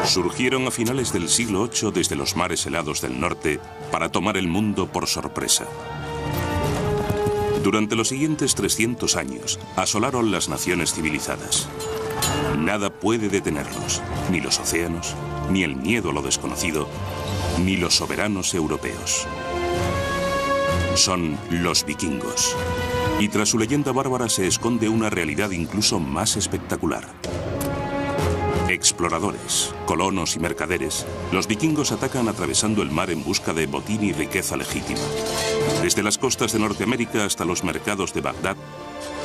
Surgieron a finales del siglo VIII desde los mares helados del norte para tomar el mundo por sorpresa. Durante los siguientes 300 años, asolaron las naciones civilizadas. Nada puede detenerlos, ni los océanos, ni el miedo a lo desconocido, ni los soberanos europeos. Son los vikingos. Y tras su leyenda bárbara se esconde una realidad incluso más espectacular. Exploradores, colonos y mercaderes, los vikingos atacan atravesando el mar en busca de botín y riqueza legítima. Desde las costas de Norteamérica hasta los mercados de Bagdad,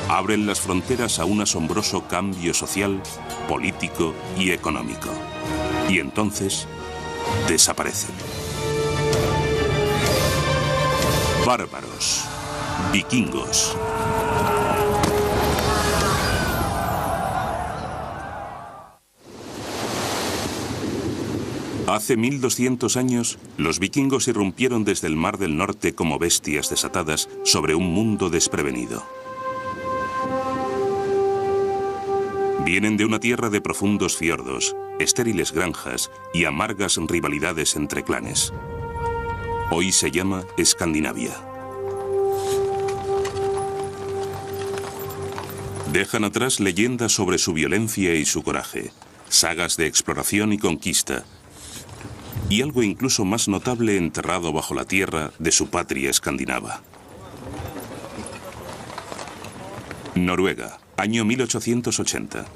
abren las fronteras a un asombroso cambio social, político y económico. Y entonces, desaparecen. Bárbaros, vikingos. Hace 1200 años, los vikingos irrumpieron desde el Mar del Norte como bestias desatadas sobre un mundo desprevenido. Vienen de una tierra de profundos fiordos, estériles granjas y amargas rivalidades entre clanes. Hoy se llama Escandinavia. Dejan atrás leyendas sobre su violencia y su coraje, sagas de exploración y conquista, y algo incluso más notable enterrado bajo la tierra de su patria escandinava. Noruega, año 1880.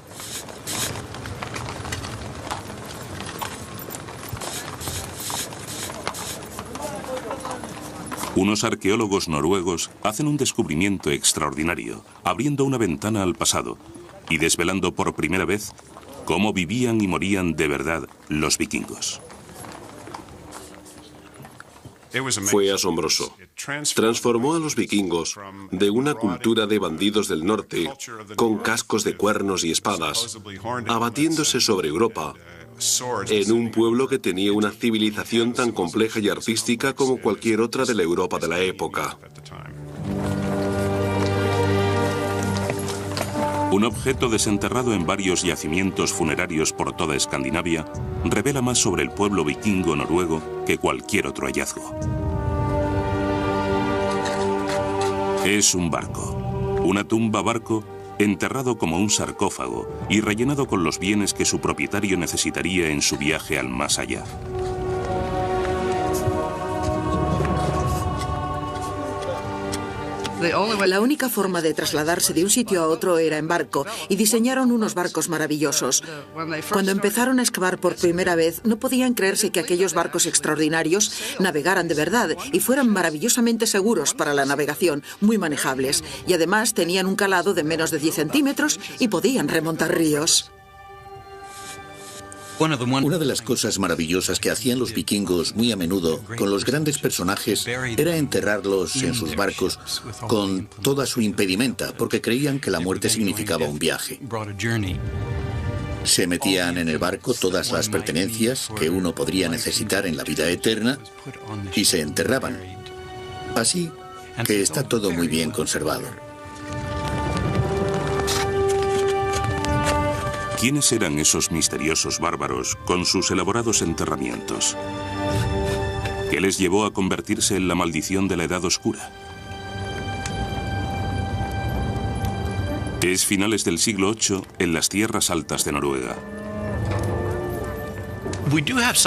Unos arqueólogos noruegos hacen un descubrimiento extraordinario, abriendo una ventana al pasado y desvelando por primera vez cómo vivían y morían de verdad los vikingos. Fue asombroso. Transformó a los vikingos de una cultura de bandidos del norte, con cascos de cuernos y espadas, abatiéndose sobre Europa, en un pueblo que tenía una civilización tan compleja y artística como cualquier otra de la Europa de la época. Un objeto desenterrado en varios yacimientos funerarios por toda Escandinavia revela más sobre el pueblo vikingo noruego que cualquier otro hallazgo. Es un barco, una tumba barco enterrado como un sarcófago y rellenado con los bienes que su propietario necesitaría en su viaje al más allá. La única forma de trasladarse de un sitio a otro era en barco, y diseñaron unos barcos maravillosos. Cuando empezaron a excavar por primera vez, no podían creerse que aquellos barcos extraordinarios navegaran de verdad y fueran maravillosamente seguros para la navegación, muy manejables. Y además tenían un calado de menos de 10 centímetros y podían remontar ríos. Una de las cosas maravillosas que hacían los vikingos muy a menudo con los grandes personajes era enterrarlos en sus barcos con toda su impedimenta, porque creían que la muerte significaba un viaje. Se metían en el barco todas las pertenencias que uno podría necesitar en la vida eterna y se enterraban. Así que está todo muy bien conservado. ¿Quiénes eran esos misteriosos bárbaros con sus elaborados enterramientos? ¿Qué les llevó a convertirse en la maldición de la Edad Oscura? Es finales del siglo VIII en las tierras altas de Noruega.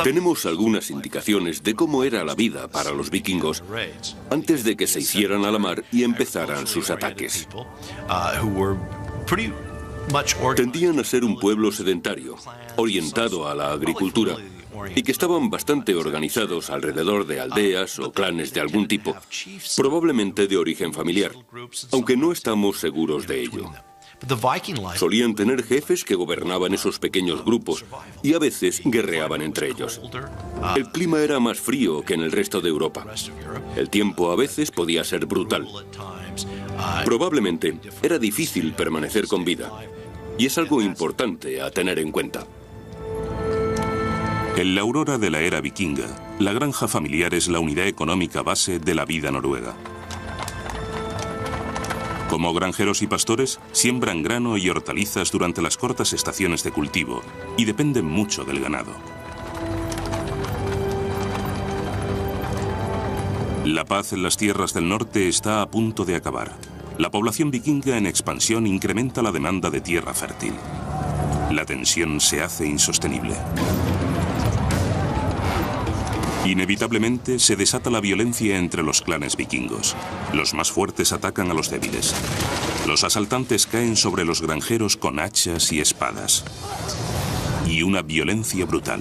Tenemos algunas indicaciones de cómo era la vida para los vikingos antes de que se hicieran a la mar y empezaran sus ataques. Tendían a ser un pueblo sedentario, orientado a la agricultura, y que estaban bastante organizados alrededor de aldeas o clanes de algún tipo, probablemente de origen familiar, aunque no estamos seguros de ello. Solían tener jefes que gobernaban esos pequeños grupos y a veces guerreaban entre ellos. El clima era más frío que en el resto de Europa. El tiempo a veces podía ser brutal. Probablemente era difícil permanecer con vida, y es algo importante a tener en cuenta. En la aurora de la era vikinga, la granja familiar es la unidad económica base de la vida noruega. Como granjeros y pastores, siembran grano y hortalizas durante las cortas estaciones de cultivo y dependen mucho del ganado. La paz en las tierras del norte está a punto de acabar. La población vikinga en expansión incrementa la demanda de tierra fértil. La tensión se hace insostenible. Inevitablemente se desata la violencia entre los clanes vikingos. Los más fuertes atacan a los débiles. Los asaltantes caen sobre los granjeros con hachas y espadas. Y una violencia brutal.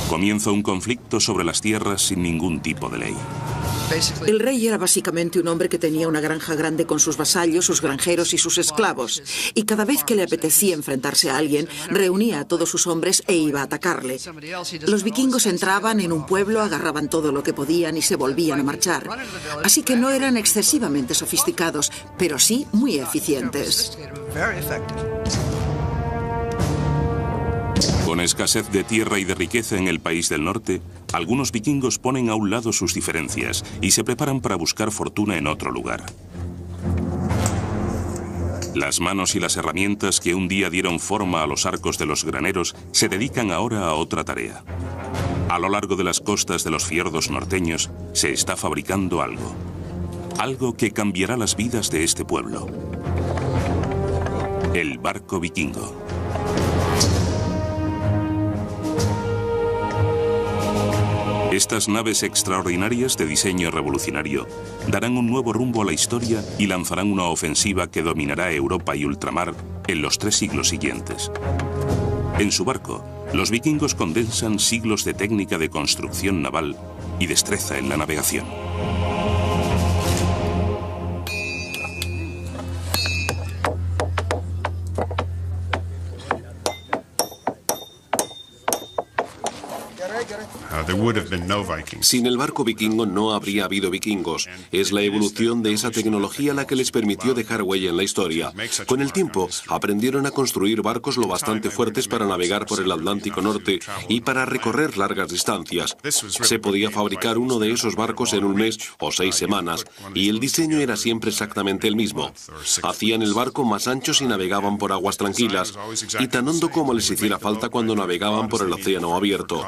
Comienza un conflicto sobre las tierras sin ningún tipo de ley. El rey era básicamente un hombre que tenía una granja grande con sus vasallos, sus granjeros y sus esclavos. Y cada vez que le apetecía enfrentarse a alguien, reunía a todos sus hombres e iba a atacarle. Los vikingos entraban en un pueblo, agarraban todo lo que podían y se volvían a marchar. Así que no eran excesivamente sofisticados, pero sí muy eficientes. Con escasez de tierra y de riqueza en el país del norte, algunos vikingos ponen a un lado sus diferencias y se preparan para buscar fortuna en otro lugar. Las manos y las herramientas que un día dieron forma a los arcos de los graneros se dedican ahora a otra tarea. A lo largo de las costas de los fiordos norteños se está fabricando algo. Algo que cambiará las vidas de este pueblo. El barco vikingo. Estas naves extraordinarias de diseño revolucionario darán un nuevo rumbo a la historia y lanzarán una ofensiva que dominará Europa y ultramar en los 3 siglos siguientes. En su barco, los vikingos condensan siglos de técnica de construcción naval y destreza en la navegación. Sin el barco vikingo no habría habido vikingos. Es la evolución de esa tecnología la que les permitió dejar huella en la historia. Con el tiempo, aprendieron a construir barcos lo bastante fuertes para navegar por el Atlántico Norte y para recorrer largas distancias. Se podía fabricar uno de esos barcos en un mes o 6 semanas, y el diseño era siempre exactamente el mismo. Hacían el barco más ancho si navegaban por aguas tranquilas, y tan hondo como les hiciera falta cuando navegaban por el océano abierto.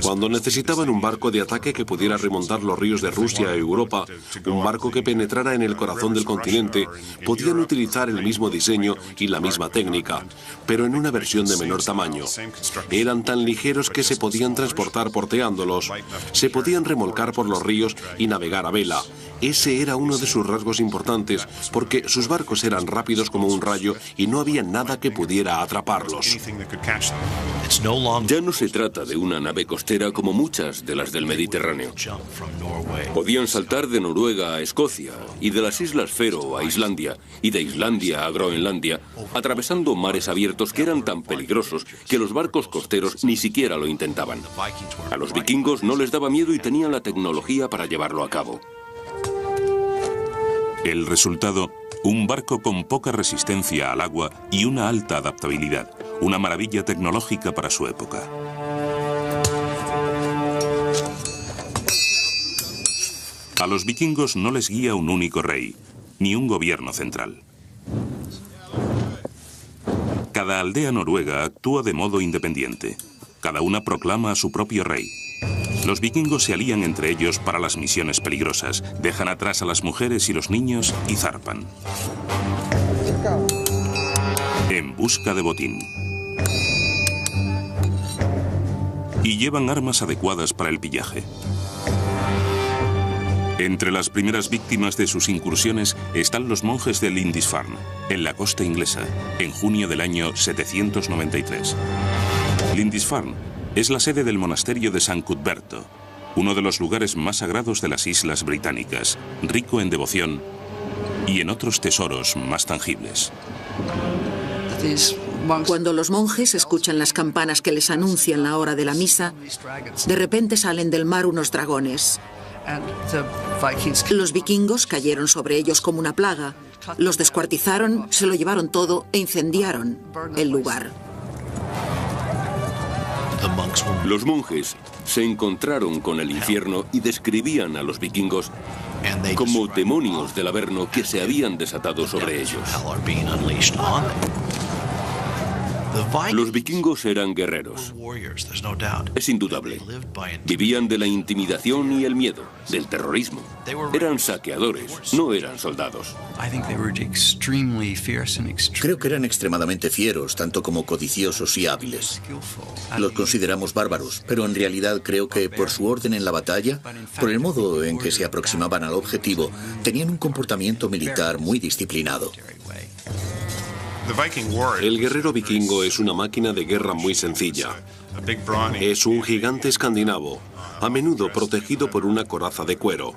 Cuando necesitaban un barco de ataque que pudiera remontar los ríos de Rusia e Europa, un barco que penetrara en el corazón del continente, podían utilizar el mismo diseño y la misma técnica, pero en una versión de menor tamaño. Eran tan ligeros que se podían transportar porteándolos, se podían remolcar por los ríos y navegar a vela. Ese era uno de sus rasgos importantes, porque sus barcos eran rápidos como un rayo y no había nada que pudiera atraparlos. Ya no se trata de una nave costera como muchas de las del Mediterráneo. Podían saltar de Noruega a Escocia, y de las Islas Fero a Islandia, y de Islandia a Groenlandia, atravesando mares abiertos que eran tan peligrosos que los barcos costeros ni siquiera lo intentaban. A los vikingos no les daba miedo y tenían la tecnología para llevarlo a cabo. El resultado, un barco con poca resistencia al agua y una alta adaptabilidad, una maravilla tecnológica para su época. A los vikingos no les guía un único rey, ni un gobierno central. Cada aldea noruega actúa de modo independiente. Cada una proclama a su propio rey. Los vikingos se alían entre ellos para las misiones peligrosas, dejan atrás a las mujeres y los niños y zarpan. En busca de botín. Y llevan armas adecuadas para el pillaje. Entre las primeras víctimas de sus incursiones están los monjes de Lindisfarne, en la costa inglesa, en junio del año 793. Lindisfarne es la sede del monasterio de San Cuthberto, uno de los lugares más sagrados de las islas británicas, rico en devoción y en otros tesoros más tangibles. Cuando los monjes escuchan las campanas que les anuncian la hora de la misa, de repente salen del mar unos dragones. Los vikingos cayeron sobre ellos como una plaga, los descuartizaron, se lo llevaron todo e incendiaron el lugar. Los monjes se encontraron con el infierno y describían a los vikingos como demonios del Averno que se habían desatado sobre ellos. Los vikingos eran guerreros, es indudable. Vivían de la intimidación y el miedo, del terrorismo. Eran saqueadores, no eran soldados. Creo que eran extremadamente fieros, tanto como codiciosos y hábiles. Los consideramos bárbaros, pero en realidad creo que por su orden en la batalla, por el modo en que se aproximaban al objetivo, tenían un comportamiento militar muy disciplinado. El guerrero vikingo es una máquina de guerra muy sencilla. Es un gigante escandinavo, a menudo protegido por una coraza de cuero.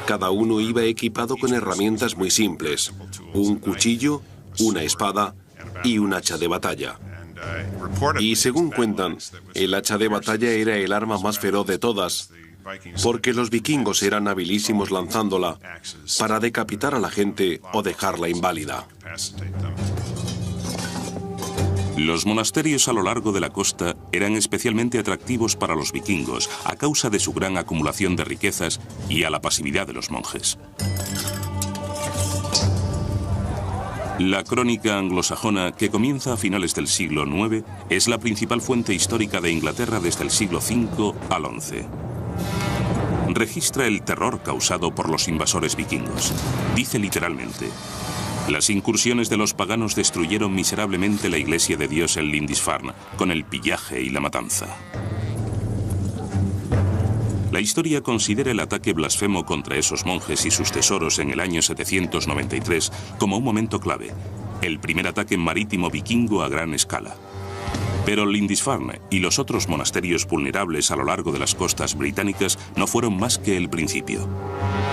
Cada uno iba equipado con herramientas muy simples: un cuchillo, una espada y un hacha de batalla. Y según cuentan, el hacha de batalla era el arma más feroz de todas, porque los vikingos eran habilísimos lanzándola para decapitar a la gente o dejarla inválida. Los monasterios a lo largo de la costa eran especialmente atractivos para los vikingos a causa de su gran acumulación de riquezas y a la pasividad de los monjes. La crónica anglosajona, que comienza a finales del siglo IX, es la principal fuente histórica de Inglaterra desde el siglo V al XI. Registra el terror causado por los invasores vikingos. Dice literalmente: las incursiones de los paganos destruyeron miserablemente la iglesia de Dios en Lindisfarne, con el pillaje y la matanza. La historia considera el ataque blasfemo contra esos monjes y sus tesoros en el año 793 como un momento clave, el primer ataque marítimo vikingo a gran escala. Pero Lindisfarne y los otros monasterios vulnerables a lo largo de las costas británicas no fueron más que el principio.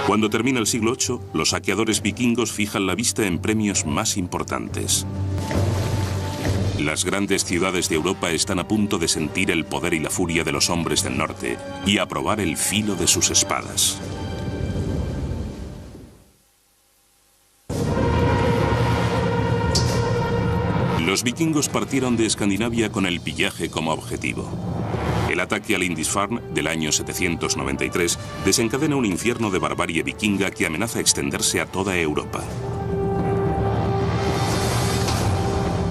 Cuando termina el siglo VIII, los saqueadores vikingos fijan la vista en premios más importantes. Las grandes ciudades de Europa están a punto de sentir el poder y la furia de los hombres del norte y a probar el filo de sus espadas. Los vikingos partieron de Escandinavia con el pillaje como objetivo. El ataque a Lindisfarne del año 793 desencadena un infierno de barbarie vikinga que amenaza extenderse a toda Europa.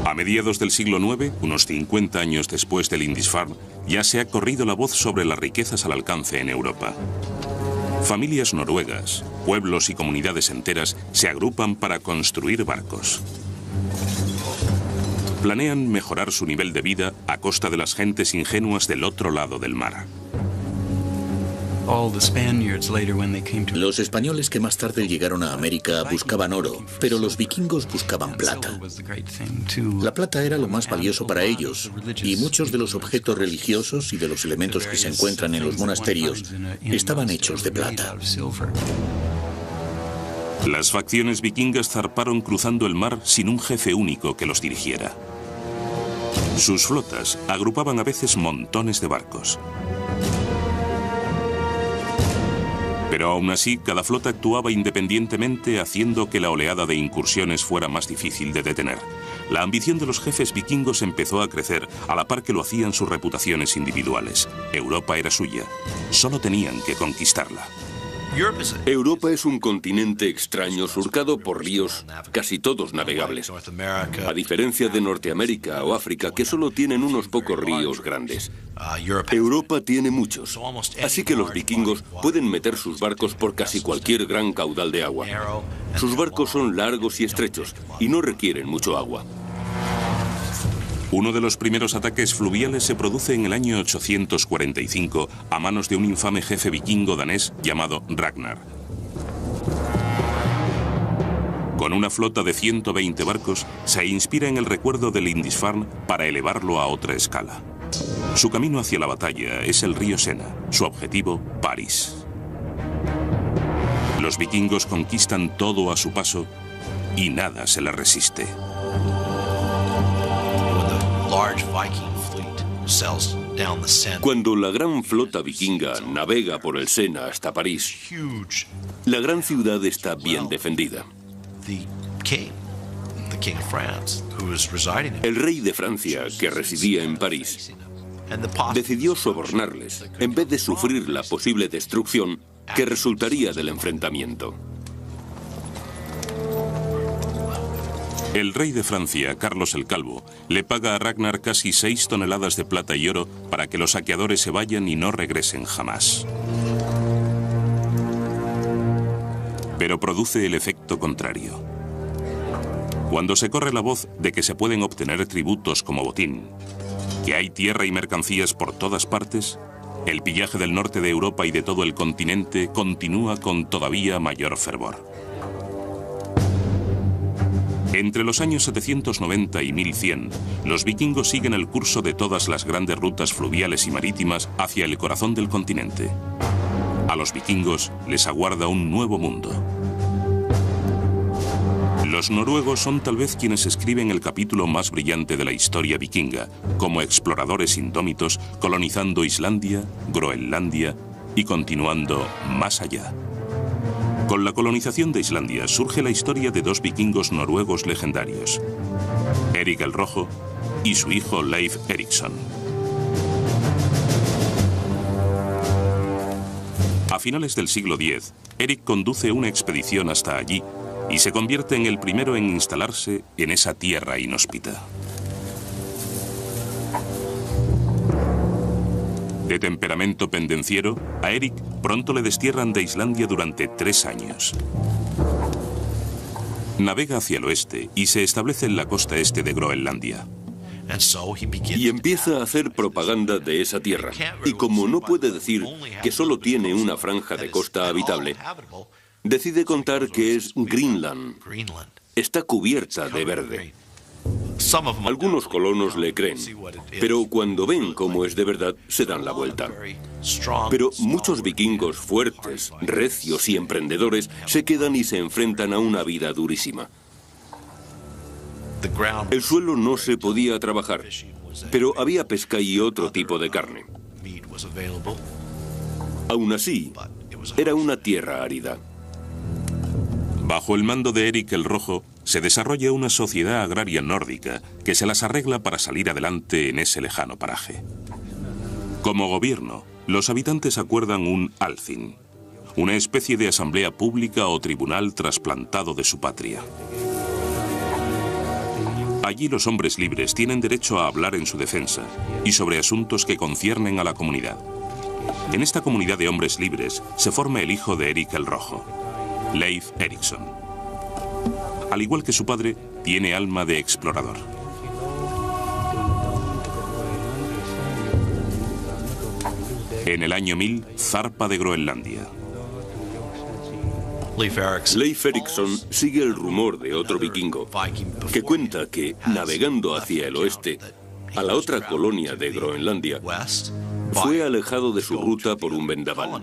A mediados del siglo IX, unos 50 años después de Lindisfarne, ya se ha corrido la voz sobre las riquezas al alcance en Europa. Familias noruegas, pueblos y comunidades enteras se agrupan para construir barcos. Planean mejorar su nivel de vida a costa de las gentes ingenuas del otro lado del mar. Los españoles que más tarde llegaron a América buscaban oro, pero los vikingos buscaban plata. La plata era lo más valioso para ellos, y muchos de los objetos religiosos y de los elementos que se encuentran en los monasterios estaban hechos de plata. Las facciones vikingas zarparon cruzando el mar sin un jefe único que los dirigiera. Sus flotas agrupaban a veces montones de barcos. Pero aún así, cada flota actuaba independientemente, haciendo que la oleada de incursiones fuera más difícil de detener. La ambición de los jefes vikingos empezó a crecer, a la par que lo hacían sus reputaciones individuales. Europa era suya. Solo tenían que conquistarla. Europa es un continente extraño surcado por ríos, casi todos navegables. A diferencia de Norteamérica o África, que solo tienen unos pocos ríos grandes. Europa tiene muchos, así que los vikingos pueden meter sus barcos por casi cualquier gran caudal de agua. Sus barcos son largos y estrechos y no requieren mucho agua. Uno de los primeros ataques fluviales se produce en el año 845 a manos de un infame jefe vikingo danés llamado Ragnar. Con una flota de 120 barcos, se inspira en el recuerdo de Lindisfarne para elevarlo a otra escala. Su camino hacia la batalla es el río Sena, su objetivo, París. Los vikingos conquistan todo a su paso y nada se les resiste. Cuando la gran flota vikinga navega por el Sena hasta París, la gran ciudad está bien defendida. El rey de Francia, que residía en París, decidió sobornarles, en vez de sufrir la posible destrucción que resultaría del enfrentamiento. El rey de Francia, Carlos el Calvo, le paga a Ragnar casi 6 toneladas de plata y oro para que los saqueadores se vayan y no regresen jamás. Pero produce el efecto contrario. Cuando se corre la voz de que se pueden obtener tributos como botín, que hay tierra y mercancías por todas partes, el pillaje del norte de Europa y de todo el continente continúa con todavía mayor fervor. Entre los años 790 y 1100, los vikingos siguen el curso de todas las grandes rutas fluviales y marítimas hacia el corazón del continente. A los vikingos les aguarda un nuevo mundo. Los noruegos son tal vez quienes escriben el capítulo más brillante de la historia vikinga, como exploradores indómitos colonizando Islandia, Groenlandia y continuando más allá. Con la colonización de Islandia surge la historia de 2 vikingos noruegos legendarios, Erik el Rojo y su hijo Leif Erikson. A finales del siglo X, Erik conduce una expedición hasta allí y se convierte en el primero en instalarse en esa tierra inhóspita. De temperamento pendenciero, a Erik pronto le destierran de Islandia durante 3 años. Navega hacia el oeste y se establece en la costa este de Groenlandia. Y empieza a hacer propaganda de esa tierra. Y como no puede decir que solo tiene una franja de costa habitable, decide contar que es Greenland. Está cubierta de verde. Algunos colonos le creen, pero cuando ven cómo es de verdad, se dan la vuelta. Pero muchos vikingos fuertes, recios y emprendedores se quedan y se enfrentan a una vida durísima. El suelo no se podía trabajar, pero había pesca y otro tipo de carne. Aún así, era una tierra árida. Bajo el mando de Erik el Rojo, se desarrolla una sociedad agraria nórdica que se las arregla para salir adelante en ese lejano paraje. Como gobierno, los habitantes acuerdan un Althing, una especie de asamblea pública o tribunal trasplantado de su patria. Allí los hombres libres tienen derecho a hablar en su defensa y sobre asuntos que conciernen a la comunidad. En esta comunidad de hombres libres se forma el hijo de Erik el Rojo, Leif Erikson. Al igual que su padre, tiene alma de explorador. En el año 1000, zarpa de Groenlandia. Leif Erikson sigue el rumor de otro vikingo que cuenta que, navegando hacia el oeste, a la otra colonia de Groenlandia, fue alejado de su ruta por un vendaval.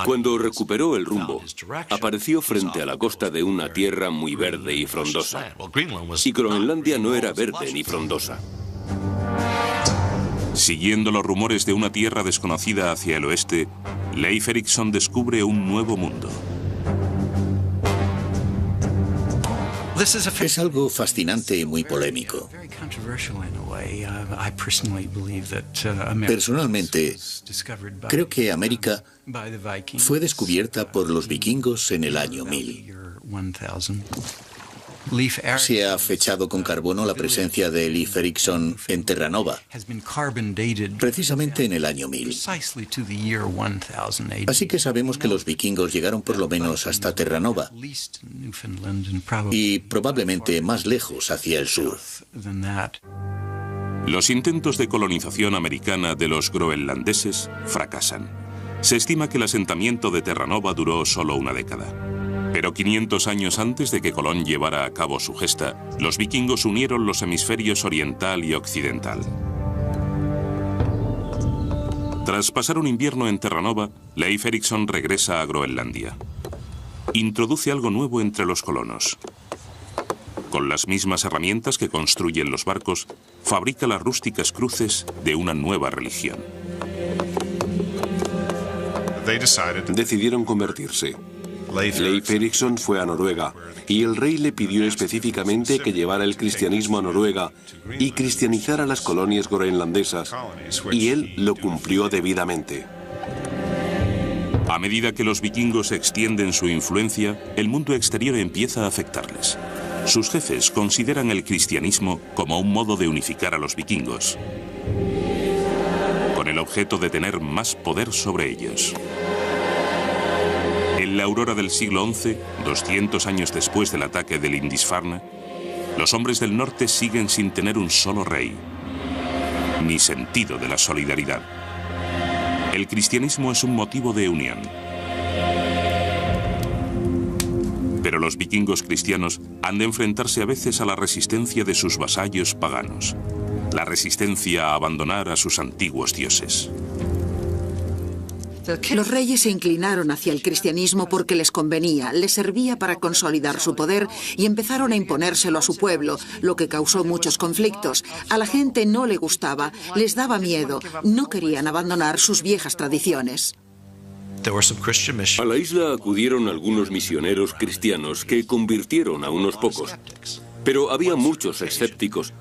Cuando recuperó el rumbo, apareció frente a la costa de una tierra muy verde y frondosa. Y Groenlandia no era verde ni frondosa. Siguiendo los rumores de una tierra desconocida hacia el oeste, Leif Erikson descubre un nuevo mundo. Es algo fascinante y muy polémico. Personalmente, creo que América fue descubierta por los vikingos en el año 1000. Se ha fechado con carbono la presencia de Leif Erikson en Terranova, precisamente en el año 1000. Así que sabemos que los vikingos llegaron por lo menos hasta Terranova y probablemente más lejos hacia el sur. Los intentos de colonización americana de los groenlandeses fracasan. Se estima que el asentamiento de Terranova duró solo una década. Pero 500 años antes de que Colón llevara a cabo su gesta, los vikingos unieron los hemisferios oriental y occidental. Tras pasar un invierno en Terranova, Leif Erikson regresa a Groenlandia. Introduce algo nuevo entre los colonos. Con las mismas herramientas que construyen los barcos, fabrica las rústicas cruces de una nueva religión. Decidieron convertirse. Leif Erikson fue a Noruega y el rey le pidió específicamente que llevara el cristianismo a Noruega y cristianizara las colonias groenlandesas, y él lo cumplió debidamente. A medida que los vikingos extienden su influencia, el mundo exterior empieza a afectarles. Sus jefes consideran el cristianismo como un modo de unificar a los vikingos, con el objeto de tener más poder sobre ellos. En la aurora del siglo XI, 200 años después del ataque de Lindisfarne, los hombres del norte siguen sin tener un solo rey, ni sentido de la solidaridad. El cristianismo es un motivo de unión. Pero los vikingos cristianos han de enfrentarse a veces a la resistencia de sus vasallos paganos, la resistencia a abandonar a sus antiguos dioses. Los reyes se inclinaron hacia el cristianismo porque les convenía, les servía para consolidar su poder y empezaron a imponérselo a su pueblo, lo que causó muchos conflictos. A la gente no le gustaba, les daba miedo, no querían abandonar sus viejas tradiciones. A la isla acudieron algunos misioneros cristianos que convirtieron a unos pocos. Pero había muchos escépticos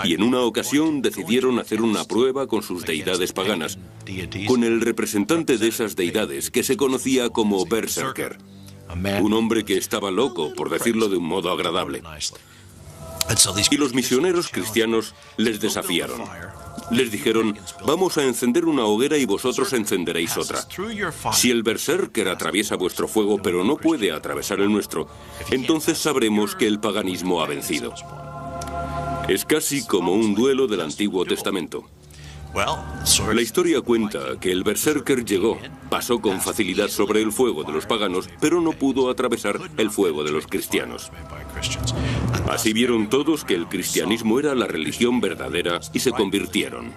y en una ocasión decidieron hacer una prueba con sus deidades paganas, con el representante de esas deidades que se conocía como Berserker, un hombre que estaba loco, por decirlo de un modo agradable. Y los misioneros cristianos les desafiaron. Les dijeron, vamos a encender una hoguera y vosotros encenderéis otra. Si el berserker atraviesa vuestro fuego pero no puede atravesar el nuestro, entonces sabremos que el paganismo ha vencido. Es casi como un duelo del Antiguo Testamento. La historia cuenta que el berserker llegó, pasó con facilidad sobre el fuego de los paganos, pero no pudo atravesar el fuego de los cristianos. Así vieron todos que el cristianismo era la religión verdadera y se convirtieron.